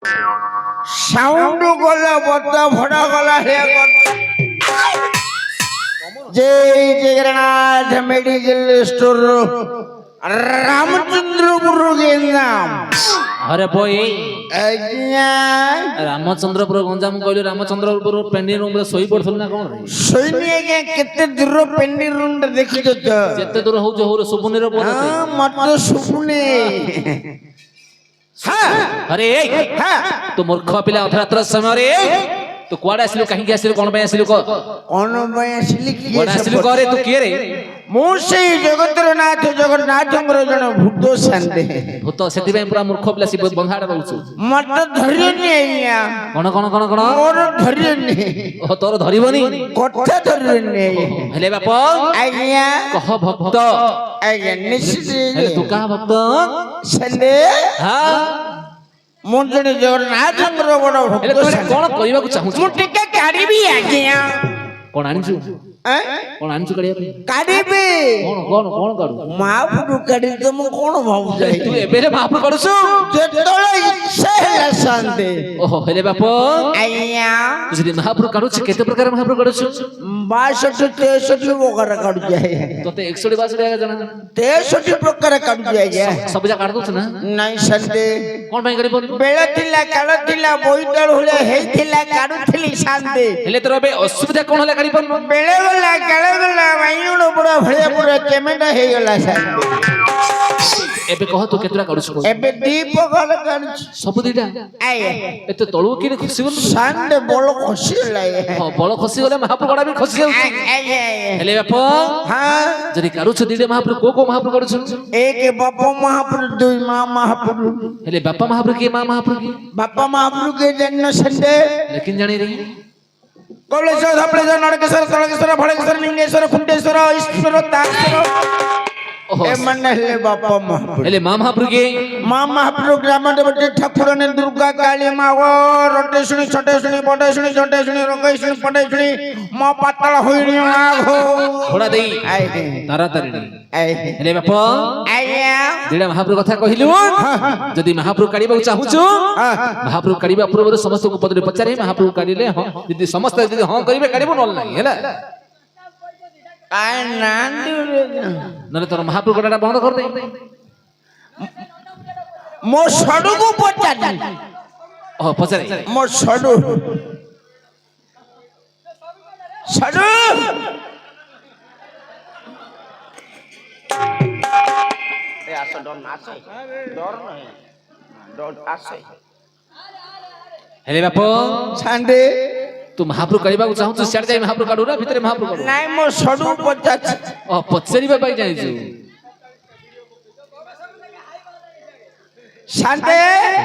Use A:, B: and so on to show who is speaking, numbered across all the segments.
A: Sound গলা বদ্দা ভড়া গলা হে जय जगन्नाथ मेडिकल स्टोर रामचंद्रपुर के नाम।
B: अरे बोई
A: आज्ञा
B: रामचंद्रपुर गंजाम कहलु रामचंद्रपुर पेंडी रूम रे सोई पड़थल ना कोन
A: सोईनी के केते दूर पेंडी रूम रे देखि तो
B: जेते दूर हो जो हो सुबुनी रे बोलते
A: हां मत सुबुनी हां
B: अरे
A: हां
B: तू मूर्ख पिला अधरात्र समय रे तू कुआडे आसिलु काहे के आसिलु कोन पे आसिलु को
A: कोन पे आसिलु की
B: कोन आसिलु करे तू के रे
A: मो सेई जगतरनाथ जगन्नाथंकर जण भूत शांति
B: भूत सेति पे पूरा मूर्ख पिला सी बंधाडा रहउछु
A: मत धरियो नि आइया
B: कोन
A: मोर धरियो नि
B: ओ तोर धरिबनी
A: कथा धरियो नि
B: हेले बाप
A: आइया
B: कह भक्त
A: आइया निश्चित
B: हेले तू का भक्त
A: संदे
B: हां
A: मोर जण जगन्नाथंकर बड़
B: हेले
A: भक्त
B: तू कोन कहबा को चाहू
A: मु टिके काढिबी आज्ञा
B: कोन आनिछु कोन आनिछु कड़िया पे
A: काढिबी
B: कोन काढू
A: महापुरु काढि त मु कोन भाबु जाई
B: तू एबे रे महापुर काढुछु
A: जेतळे इच्छा ହେଲା शांति
B: ओहो हेले बाप
A: आइया
B: तू जदी महापुर काढुछु केते प्रकार महापुर काढुछु
A: 62 63 प्रकार काढु जाय
B: तोते 162 आगा जणा
A: 63 प्रकार काढु जाय
B: सब जा काढ दोछ ना
A: नाही शांति
B: कोन भाई करी बोल
A: बेळ थिला काळ थिला बोईताळ होले हेइथिला काढुथिली शांति
B: हेले तोर बे असुविधा कोन होला काढी पन
A: बेळे गला काळ गला वाइणो बडा भळिया पुरा केमेटा हे गला शांति
B: एबे कह तू केतरा काढुछु
A: एबे दीप गल काढु
B: सब दिटा
A: आए
B: एते तळु किने खुशी बोल
A: शांति बोल खुशी लाए
B: हां बळ खुशी गले महापुर काढा भी खुशी जाउछु
A: आए
B: हेले बाप
A: हां
B: जदी काढुछु दिडे महापुर को महापुर काढुछु
A: एक बापा महापुर दुई मां महापुर
B: हेले बापा महापुर के मां महापुर के
A: बापा महापुर के जन्म संडे
B: लेकिन जानी रे
A: कौलेश्वर धपलेश्वर नरकेश्वर कलकेश्वर भड़केश्वर लिंगेश्वर कुंडेश्वर ईश्वर तारेश्वर
B: ओहो
A: ए मन ले बापा महापुर
B: हेले मां महापुर के
A: मां महापुर ग्राम देवती ठाकुर ने दुर्गा काली माँ रटेशुणी छटेशुणी बटेशुणी झटेशुणी रंगेशुणी पटेशुणी माँ पाताल होइनी आघो
B: थोड़ा देई
A: आए
B: तारा तारिणी
A: आए
B: हेले बाप
A: आया
B: दिडा महापुर कथा कहिलु जदी महापुर काढिबा चाहूछु महापुर काढिबा पूर्व समस्त को पदरे पचारे महापुर काढिले हां जदी समस्त जदी हां करिबे काढिबो नल नाही हैला
A: आय नांदी
B: नले तोर महापुर काढाटा बंद कर दे
A: मो सडू को पचारी
B: ओ पचारे
A: मो सडू सडू ए आसो डर ना आसो डर नहीं डर आसो
B: हेले बाप
A: छांडे
B: तू महापुर काढिबा को चाहूछु सियार जाई महापुर काढू ना भितरे महापुर काढू
A: नहीं मो सडू पचाची
B: ओ पचारीबा पाई जाईछु
A: शांते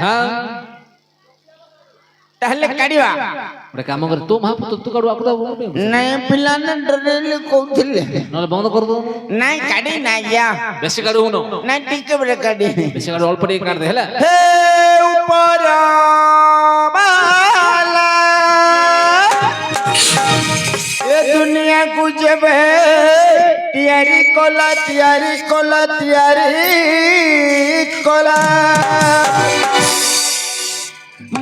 B: हां
A: ताहले काढिवा
B: ओरे काम कर तू महापुर तू काढू आकुदा
A: नहीं पिलाने डरेले कोथिले
B: नले बंद कर दो
A: नहीं काढी ना या
B: बेसी काढू हुनो
A: नहीं टिके बरे काढी
B: बेसी काढू अल्प टिके काढ दे हैला
A: हे ऊपर बाला ये दुनिया को जब तियारी कोला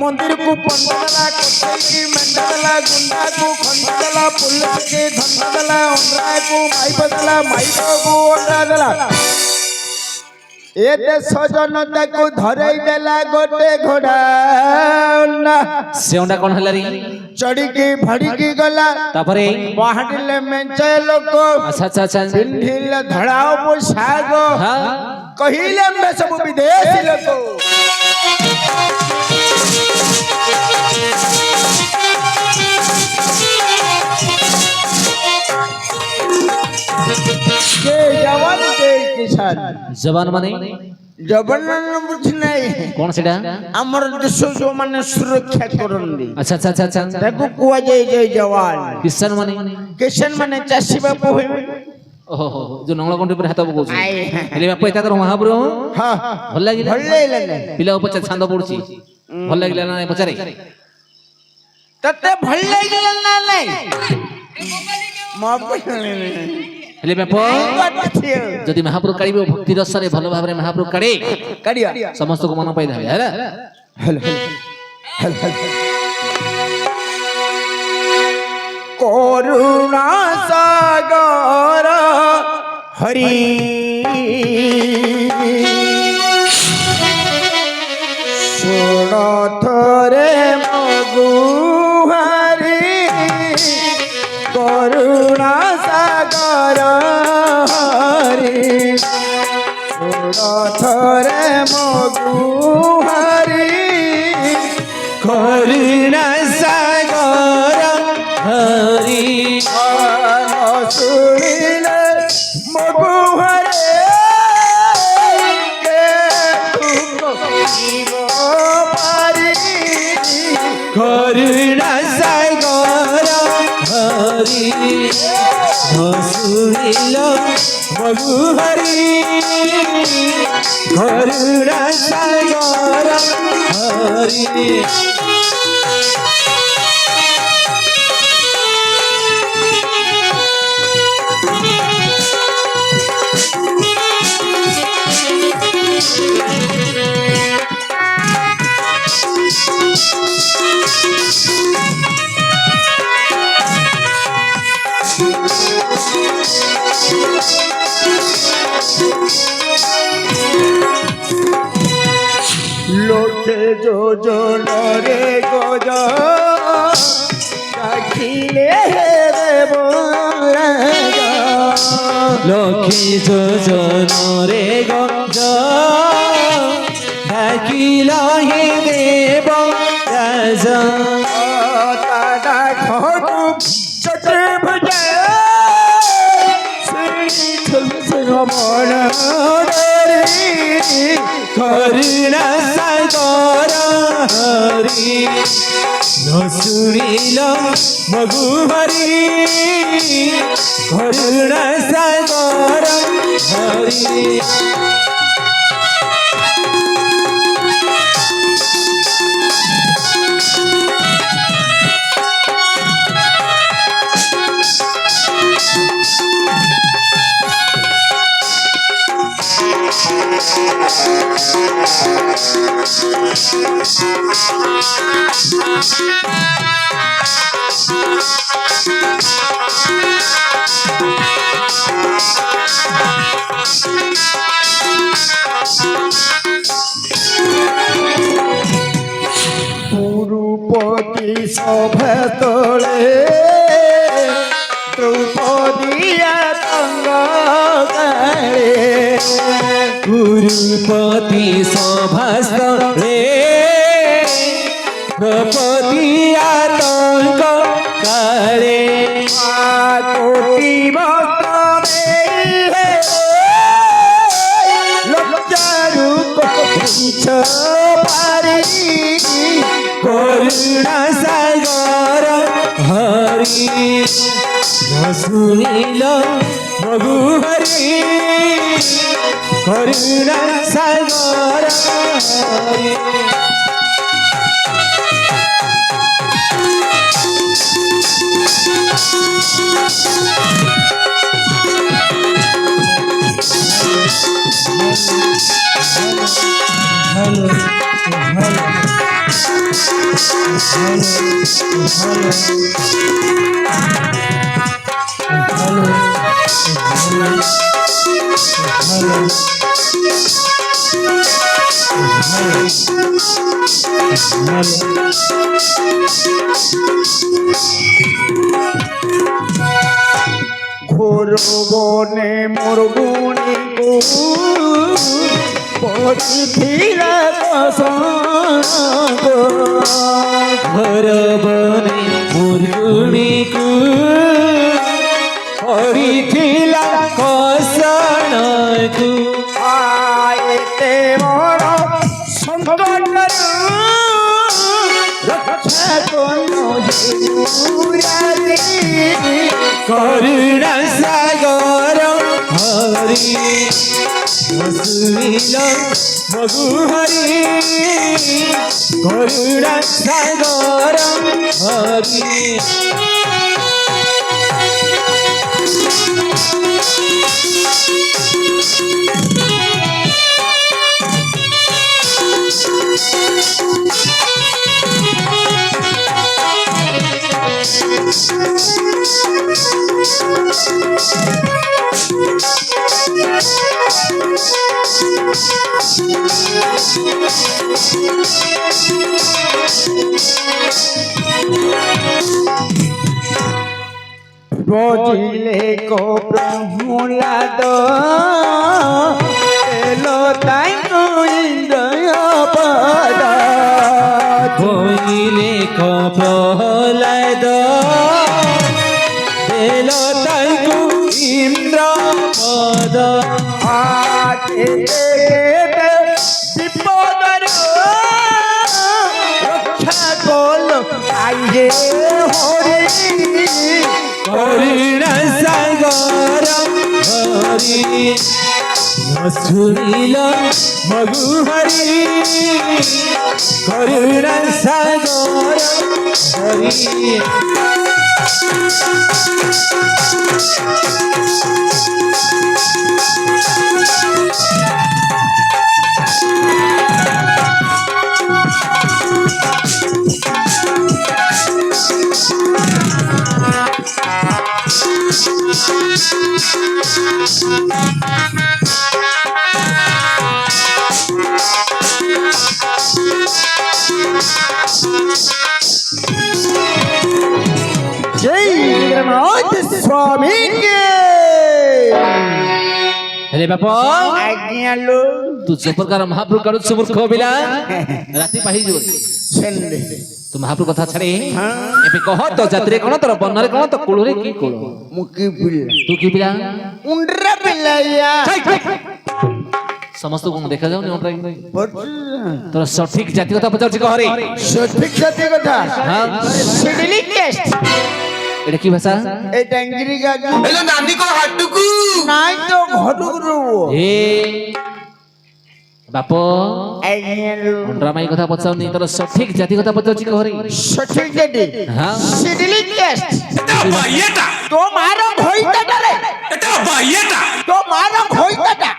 A: मंदिर को पंडला कोटे की मंडला गुंडा को खंडला पुलिस के धंधला उंडरा को माई बदला माई को उंडरा दला ए देश जनता को धरई देला गोटे घोड़ा
B: सेउंडा कोन हला री
A: चढ़ी की भड़ी की गला
B: तापरे
A: पहाड़िले मेंचे लोग
B: अच्छा
A: पिंढिले धड़ाओ पोशाक
B: हां
A: कहिले में सब विदेशी लोग के जवान के किसान
B: जवान माने
A: जवान बुझ नहीं
B: कोन सेडा
A: हमर देश जो माने सुरक्षा करंदी
B: अच्छा
A: ताको कुआ जय जवान
B: किसान माने
A: चासी बापू होइबे
B: ओहो जो नंगला कोंटी पर हाथ बगोछ हेले बाप एता तर महापुर
A: हां
B: भल लागिला पिला उपचा छांद पडुची भल लागिला ना पचारे
A: तते भल लागिला ना नहीं
B: हेले बाप जदि महापुर काढिबो भक्ति रस रे भलो भाबरे महापुर काढे
A: काढिया
B: समस्त को मन पाइ धाबे हैला
A: করুণা সাগর হরি শুণ থরে মগুহারি করুণা সাগর হরি শুণ থরে মগুহারি
B: করুণা সাগর হরি
A: শুনিলে মগুহারে কে তুম পারি
B: করুণা সাগর হরি শুনিল মগু হরি করুণা সাগর হরি
A: লোকে যোজনরে গজ রাখিলে দেব
B: লক্ষ্মী যোজনরে গঞ্জ ডাকিল হে দেব রাজা
A: তারা খটু চতুর্ভুজ শ্রী রমণ
B: করুণা সাগর হরি শুনিল মগু হরি করুণা সাগর হরি
A: পুরুপতি সভা তলে দ্রৌপদীয়া তঙ্গ
B: গুরুপতি সভাস্থলে দ্রৌপদী আতঙ্ক কালে
A: কোটি বস্ত্রে লজ্জারু কইছ পারি
B: করুণা সাগর হরি শুনিল মগু হরি করুণা সাগর হরি
A: ঘোর বনে মোর গুণী পড়িছিলা কসঙ্গ
B: ঘর বনে মুরগুণীকু হরিছিলা কষণকু
A: আয়েতে মোর সংকটরু রক্ষা কোনো জুরালি
B: করুণা সাগর হরি শুনিল মগু হরি করুণা সাগর হরি
A: ভজিলে কো প্রহ্লাদ এলো তাই ইন্দ্রয় পদ
B: ভইলে কপলাদ দেলো তাইকু ইন্দ্র পদ
A: আতে বিপদর রক্ষা কল আইয়ে হরি
B: করিণ সাগর হরি নসুরিল মগু হরি করিণ সাগর হরি
A: जय जगन्नाथ स्वामी के
B: हेले बापा
A: आज्ञा लो
B: तू जो प्रकार महाप्रभु काढूच मूर्ख बिला राती पाहि जो
A: संडे
B: तू महाप्रभु कथा छाड़े
A: हाँ
B: एबे कह तो जात्रे कोन तोर बन्नरे कोन तो कुळरे की कुळ
A: मुकी पिल्ला
B: तू की बिला
A: उंडरा पिल्लाया
B: समस्त को देखा जाओ नहीं
A: बट
B: तोर सठिक जाति कथा पचार कह रे
A: सঠিক সত্যি কথা
B: हां
A: সিডলি টেস্ট
B: এটা কি ভাষা
A: এই টাঙ্গিরি গাগা
C: হ্যালো নানি কো হাটুকু
A: নাই তো ঘটুগুরু
B: এ বাপো
A: আজ্ঞা লো
B: ড্রামাই কথা পচাও নি তোর সঠিক জাতি কথা পচাও কহ রে
A: সঠিক যদি
B: हां
A: সিডলি টেস্ট
C: এটা বাইয়েটা
A: তোমারও ঘইতাটা রে
C: এটা বাইয়েটা
A: তোমারও ঘইতাটা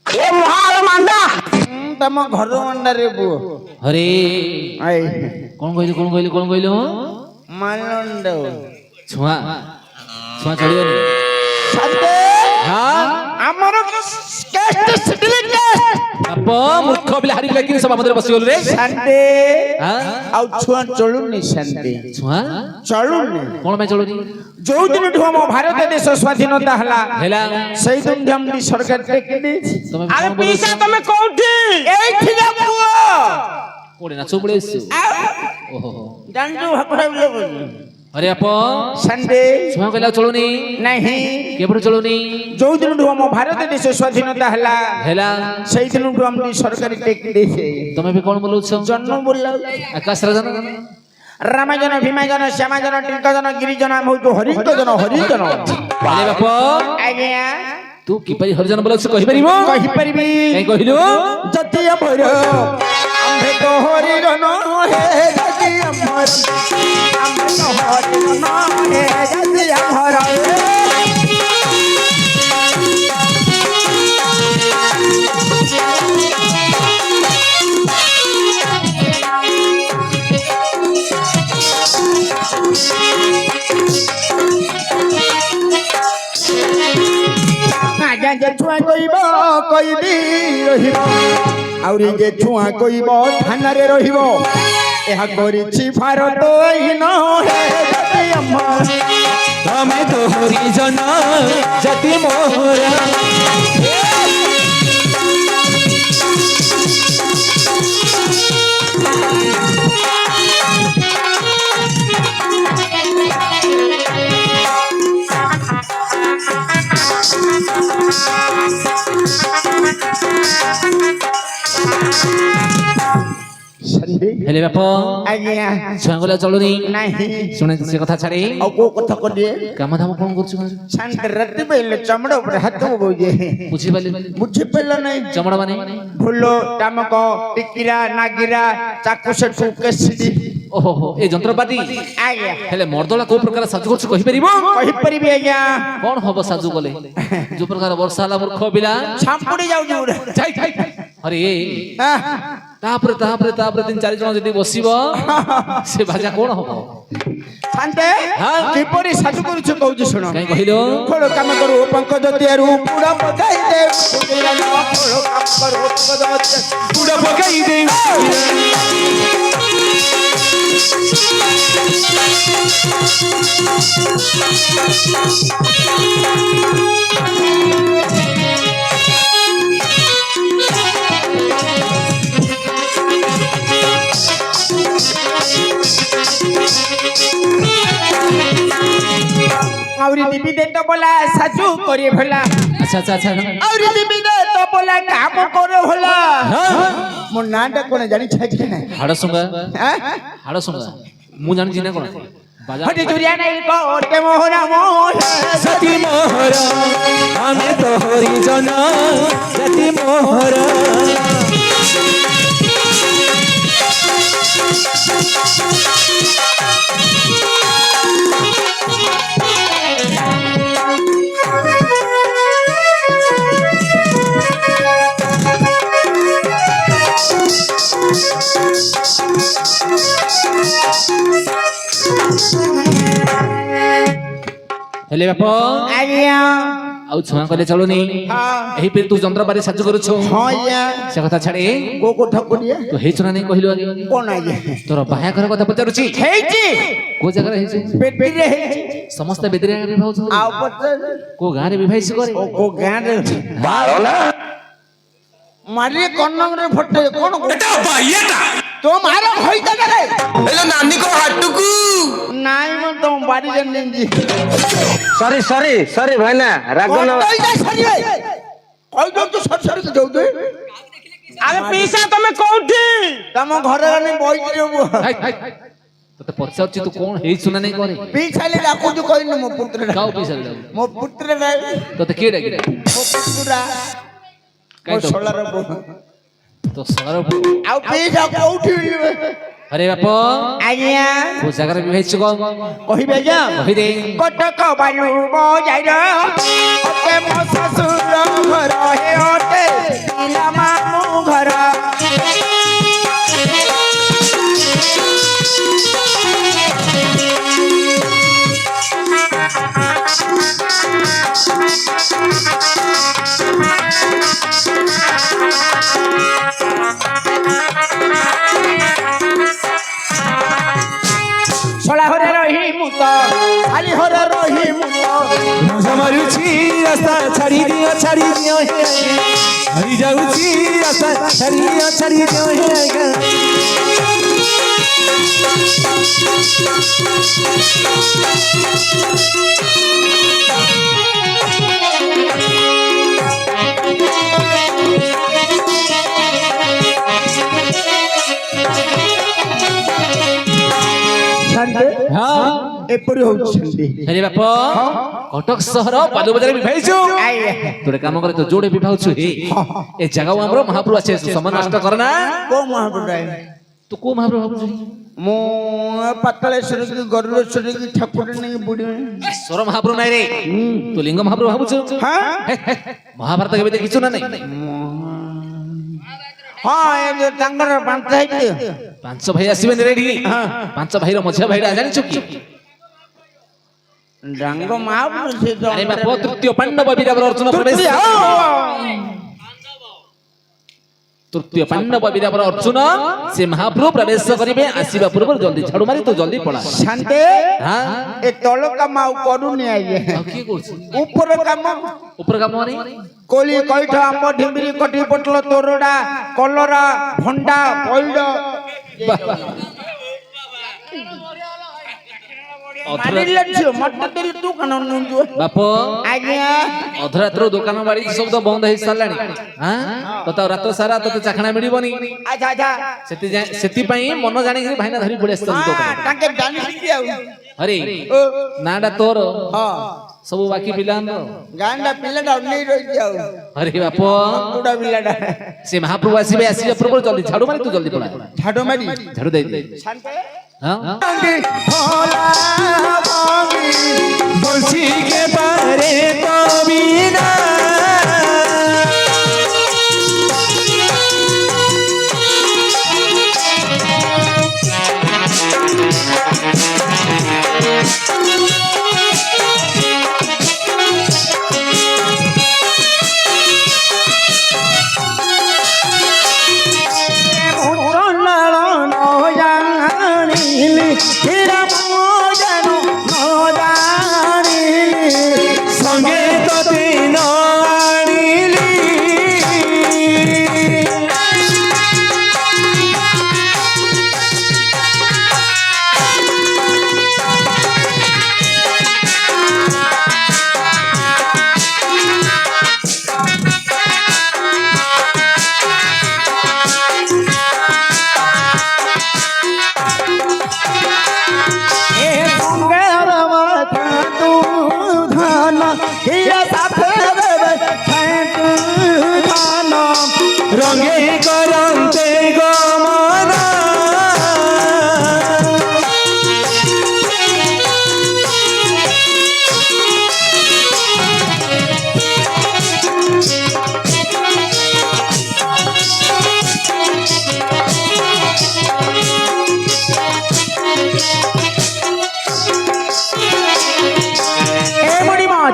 A: এ মহাল মান্দা তম ঘর মন্ডারে বু
B: अरे
A: আই
B: কোন কইলো
A: মালন্ড
B: ছুয়া ছুয়া চড়িও নি
A: সাথে
B: हां
A: আমার কেস্ট সিডলি টেস্ট
B: বাপো মূর্খ বিলা হারি লাগি সব আমাদের বসি গল রে
A: সাথে
B: हां
A: আউ ছুয়া চলুনি সাথে
B: ছুয়া
A: চলুনি
B: কোন মে চলুনি
A: ଯୋଉ ଦିନଠୁ ଆମ ଭାରତ ଦେଶ ସ୍ୱାଧୀନତା ହେଲା
B: হেলা
A: ସେଇ ଦିନଠୁ ଆମଟି ସରକାର ଟେକି ଦେଇଛି
B: তুমি
A: ଆରେ
B: কোন
A: ପିସା
B: বলছো
A: ତମେ କୋଉଠି ଏଇଠି ନା ପୁଅ
B: কোড়ে না চুবড়ে এসছো ওহো
A: ଜାଣିଛୁ ଭାକୁଡ଼ା ବିଲ
B: अरे আপো
A: ସଣ୍ଡେ
B: ছুয়া কইলা চলুনি
A: ନାହିଁ
B: কেবড় চলুনি
A: ଯୋଉ ଦିନଠୁ ଆମ ଭାରତ ଦେଶ ସ୍ୱାଧୀନତା ହେଲା
B: হেলা
A: ସେଇ ଦିନଠୁ ଆମଟି ସରକାର ଟେକି ଦେଇছে
B: তুমি ବି কোন বলছো
A: ଜନ୍ମ ବୋଲା
B: আকাশ রাজন
A: ରାମଜନ ଭୀମଜନ ଶ୍ୟାମଜନ ଟିଙ୍କଜନ ଗିରିଜନ ଆମ ହଉଛୁ ହରିଜନ ହରିଜନ
B: আরে বাপো
A: ଆଜ୍ଞା
B: तू কিপারি হরিজন বলছ কहि পারিবো
A: କହିପାରିବି
B: কাই কহিলু
A: ଯଦି ଆମର ଆମ୍ଭେ ତ ହରିଜନ ହେ ଯଦି ଆମର ଆମ୍ଭେ ତ ହରିଜନ ହେ ଯଦି ଆମର ଆଜ୍ଞା ଯେ ଛୁଆ କହିବ କହିବି ରହିବ ଆହୁରି ଯେ ଛୁଆ କହିବ ଥାନାରେ ରହିବ ଏହା କରିଛି ଭାରତ ହୀନ ହେ ଜାତି ଆମର
B: তুমি তো হরিজন জাতি মোরা
A: ସନ୍ଧି
B: ହେଲେ ବାପ
A: ଆଜ୍ଞା
B: ଛୁଆଙ୍କୁ ଚଳୁନି
A: ନାହିଁ
B: ଶୁଣେ ସେ କଥା ଛାଡି
A: ଆଉ କୋଉ କଥା କରିଏ
B: କାମ ଧାମ କଣ କରୁଛୁ
A: ଶାନ୍ତି ରାତି ପାଇଲେ ଚମଡ଼ା ଉପରେ ହାତ ବଉଛେ
B: ବୁଝିପାରିଲି
A: ବୁଝିପାରିଲ ନାହିଁ
B: ଚମଡ଼ା ମାନେ
A: ଫୁଲ ଟାମକ ଟିକିରା ନାଗିରା ଚାକୁ ସେଠୁ କେସିଡି
B: ଓହୋ ଏ ଯନ୍ତ୍ରପାତି
A: ଆଜ୍ଞା
B: ହେଲେ ମର୍ଦଳା କୋଉ ପ୍ରକାର ସାଜୁ କରୁଛୁ କହିପାରିବ
A: କହିପାରିବି ଆଜ୍ଞା
B: କଣ ହବ ସାଜୁ କଲେ ଯୋଉ ପ୍ରକାର ବର୍ଷା ହେଲା ମୂର୍ଖ ପିଲା
A: ଛାମ୍ପୁଡି ଯାଉଛି ପୁରା
B: ଛାଇ ଛାଇ ଆରେ ତାପରେ ତାପରେ ତାପରେ 3-4 ଜଣ ଯଦି ବସିବ ସେ ଭାଜା କଣ ହବ
A: ଶାନ୍ତେ
B: ହଁ?
A: କିପରି ସାଜୁ କରୁଛୁ କହୁଛୁ ଶୁଣ
B: କାଇଁ କହିଲୁ
A: ଖୋଳ କାମ କରୁ ପଙ୍କଜ ତିଆରୁ ପୁରା ପକାଇ ଦେ ଖୋଳ କାମ କରୁ ପଙ୍କଜ
B: ପୁରା ପକାଇ ଦେ
A: আউরি দিবি দে তো বলা সাজু করে ভোলা
B: আচ্ছা আচ্ছা আচ্ছা
A: আউরি দিবি দে তো বলা কাম করে ভোলা মোর নাটা কোন জানি ছাই না
B: হাড়সুঙ্গা
A: হ্যাঁ
B: হাড়সুঙ্গা ମୁଁ ଜାଣିଛି ନା କଣ ବାଜା
A: হটি জুরিয়া নাই কোটে মোহরা মোহ
D: সতী মোহর আমি তো হরিজন সতী মোহর
B: ହେଲେ ବାପ
A: আইয়া
B: ଆଉ ଛୁଆ କହିଲେ ଚଳୁନି
A: হ্যাঁ
B: ଏହି ପରି ତୁ ଯନ୍ତ୍ରପାତି ସାହାଯ୍ୟ କରୁଛୁ
A: হইয়া
B: ସେ କଥା ଛାଡେ
A: কো কো ঠাকুরিয়া
B: ତୁ ହେଇଛୁ ନା ନାଇଁ କହିଲୁ ଆগে
A: কোন আইয়া
B: ତୋର ବାହାଘର କଥା ପଚାରୁଛି
A: ହେଇଛି
B: କୋଉ ଜାଗାରେ ହେଇଛି
A: পেটিরে ହେଇଛି
B: ସମସ୍ତେ ବେଦିରେ ବିଭାଉଛୁ
A: ଆଉ ପଚାର
B: କୋଉ ଗାଁରେ ବିଭାଇଛି করে
A: ও কো গাঁরে মারিয়ে কন্নমরে ফটে কোন
C: এটা বাইয়েটা
A: তো মারো হইতা রে
C: এলো নানিক হাটুকু
A: নাই মো তো বাড়ি জানি
E: সরি সরি সরি ভাইনা রাগ না
A: কই যাই সরি ভাই কই তো সরি সরি তো যাও
E: আরে পিসা তুমি কোউঠি
A: তম ঘরে গনে বইছি রে
B: ହାଇ, ହାଇ, ହାଇ। ତତେ ପଚାରୁଛି ତୁ କଣ ହେଇଛୁ ନା ନାଇଁ କରେ
A: ପିଛାଲି ডাকুଛୁ কইনি মো পুত্র
B: କାଉ ପଇସା ଦେଲା
A: মো পুত্র রে
B: ତତେ କିଏ ଡାକିଲା
A: মো পুত্রা
B: କାଇଁ
A: মো
B: ତ
A: সোলার
B: ତୋ ଶଳାର
A: ଆଉ ପିছা কোউঠি
B: ଆରେ ବାପ
A: আইয়া
B: କୋଉ ଜାଗାରେ ବିଭାଇଛୁ କହ
A: কহিবে যা
B: କହିଦେ
A: কটক বালু বজাইর ওতে মো শ্বশুর ঘর হে ওতে দিলা মামু ঘর সোলা ঘরে রহি মুত খালি ঘরে রহি মুত
D: মজা মারুছি রাস্তা ছাড়ি দিও হে হরি যাউছি রাস্তা ছাড়ি দিও হে
A: শান্তি
B: ହଁ
A: এপরি হচ্ছে
B: ହେଲେ ବାପ କଟକ ସହର ବାଲୁବଜାରରେ ବିଭାଇଛୁ
A: আইয়া
B: ତୁ ଗୋଟେ କାମ କରେ ତୁ ଯୋଉଠି ବିଭାଉଛୁ ହେ ଏ ଜାଗାକୁ ଆମର ମହାପ୍ରଭୁ ଅଛି ସମାନ ନଷ୍ଟ କର ନା
A: কো মহাপ্রভু
B: ତୁ କୋଉ ମହାପ୍ରଭୁ ଭାବୁଛୁ
A: ମୁଁ ପାତାଳେଶ୍ୱର କି ଗରୁଡେଶ୍ୱର କି ଠାକୁର ନେଇ ବୁଡି
B: ଈଶ୍ୱର ମହାପ୍ରଭୁ ନାଇଁ ରେ ତୁ ଲିଙ୍ଗ ମହାପ୍ରଭୁ ଭାବୁଛୁ
A: ହଁ
B: ହେ, ହେ, ମହାଭାରତ କେବେ ଦେଖିଛୁ ନା ନାଇଁ
A: ହଁ ଏ ଯୋଉ ତାଙ୍କର ପାଞ୍ଚ ହେଇଛି
B: ପାଞ୍ଚ ଭାଇ ଆସିବେନି ରେଡି ପାଞ୍ଚ ଭାଇର ମଝିଆ ଭାଇଟା ଜାଣିଛୁ କି
A: ଡାଙ୍ଗ ମହାପ୍ରଭୁ ସେ ତ
B: ଆରେ ବାପ ତୃତୀୟ ପାଣ୍ଡବ ବୀରବର ଅର୍ଜୁନ ପ୍ରବେଶ ତୃତୀୟ ପାଣ୍ଡବ ବୀରବର ଅର୍ଜୁନ ସେ ମହାପ୍ରଭୁ ପ୍ରବେଶ କରିବେ ଆସିବା ପୂର୍ବରୁ ଜଲ୍ଦି ଝାଡୁ ମାରି ତୁ ଜଲ୍ଦି ପଳା
A: ଶାନ୍ତେ
B: ହଁ
A: ଏ ତଳ କାମ ଆଉ କରୁନି ଆଜ୍ଞା
B: ଆଉ କିଏ କରୁଛି
A: ଉପର କାମ
B: ଉପର କାମ ମାନେ
A: କୋଳି କଇଠ ଆମ୍ବ ଢିମ୍ବିରି କଟି ପୋଟଳ ତୋରଡା କଲରା ଭଣ୍ଡା ପଇଡ ମାରିଲେ ଝିଅ ମତେ ଦେଲି ତୁ କାନ ନୁଞ୍ଜୁ
B: ବାପ
A: ଆଜ୍ଞା
B: ଅଧରାତ୍ର ଦୋକାନ ବାଡି ସବୁ ତ ବନ୍ଦ ହେଇ ସାରିଲାଣି ତତେ ରାତ ସାରା ତତେ ଚାଖଣା ମିଳିବନି
A: ଆଚ୍ଛା ଆଚ୍ଛା
B: ସେଥିପାଇଁ ମନ ଜାଣିକି ଭାଇନା ଧରି ପଳେଇ ଆସିଛନ୍ତି ଦୋକାନ
A: ତାଙ୍କେ ଜାଣିଛନ୍ତି ଆଉ
B: ହରେ
A: ଓ
B: ନାଟା ତୋର
A: ହଁ
B: ସବୁ ବାକି ପିଲା
A: ଗାଁଟା ପିଲାଟା ଅନେଇ ରହିଛି ଆଉ
B: ହରେ ବାପ
A: କୁକୁଡ଼ା ପିଲାଟା
B: ସେ ମହାପ୍ରଭୁ ଆସିବେ ଆସିବା ପୂର୍ବରୁ ଜଲ୍ଦି ଝାଡୁ ମାରି ତୁ ଜଲ୍ଦି ପଳା
A: ଝାଡୁ ମାରି
B: ଝାଡୁ ଦେଇ ଦେ
A: ଶାନ୍ତେ
B: ହଁ
D: বলছি কে পারে কবি না
A: জানিলি হিরা মোজা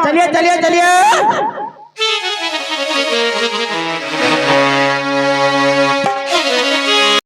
E: चलिए चलिए चलिए